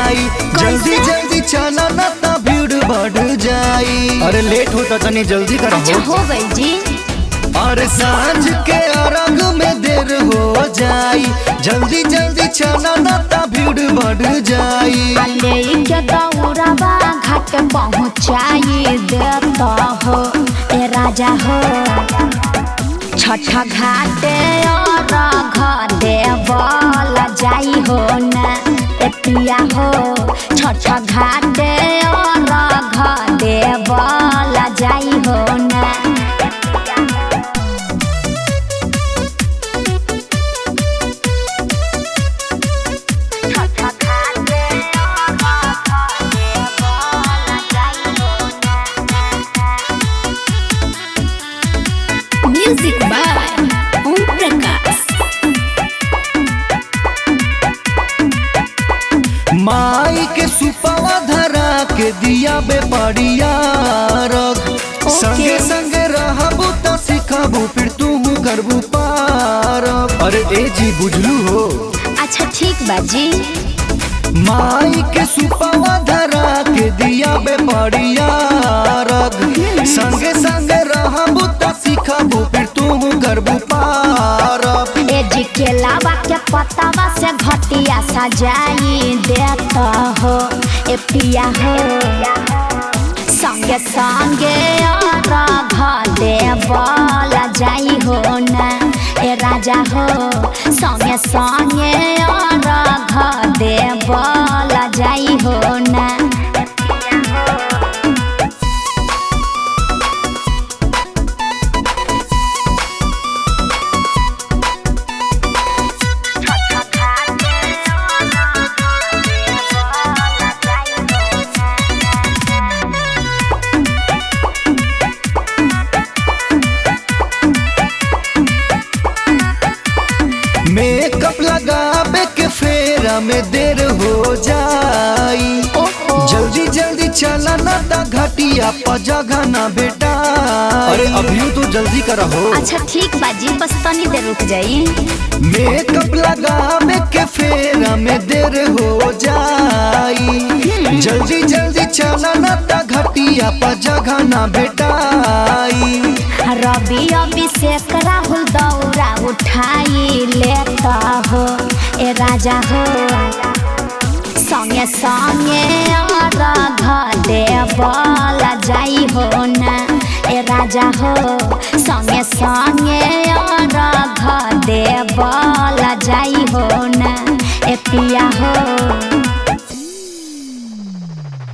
जाई। जल्दी जल्दी चला ना ता भीड़ बढ़ जाई। अरे लेट होता तनी जल्दी करो। अच्छा हो गई जी। और सांझ के अर्घ में देर हो जाई। जल्दी जल्दी चला ना ता भीड़ बढ़ जाई। ले के दौड़ावा घाट पहुँचाई देता हो ए राजा हो। छठ घाटे और घर देवल जाई हो न ए पिया हो। छठ घाटे और घर देवल जाई हो न। Music by Om Prakash. माई के सुपवा धरा के दिया बेपड़िया रख। संगे संगे रहबू त सिखबू फिर तू करबू पारब। अरे ए जी बुझलू हो। अच्छा ठीक बा जी। माई के सुपवा धरा के दिया बेपड़िया रख। संगे संगे रहबू त सिखबू फिर तू करबू पारब। ए जी के लावा के पतावा से घटिया सजाई देता हो ए पिया हो। संगे संगे और देवल जाई हो न ए राजा हो। संगे संगे और देवल जाई हो न। मेकअप लगाबे के फेरा में देर हो जाई। जल्दी जल्दी चला ना ता घटिया पर जगह ना बेटा। अरे अभी तो जल्दी करो। अच्छा ठीक बा जी बस तनी देर रुक जाई। मेकअप लगाबे के फेरा में देर हो जाई। जल्दी जल्दी चला ना ता घटिया पर जगह ना बेटाई। रवि अभिषेक राहुल दौरा उठाई लेता हो ए राजा हो। संगे संगे और देवल जाई हो न ए राजा हो। संगे संगे और देवल जाई हो न ए पिया हो।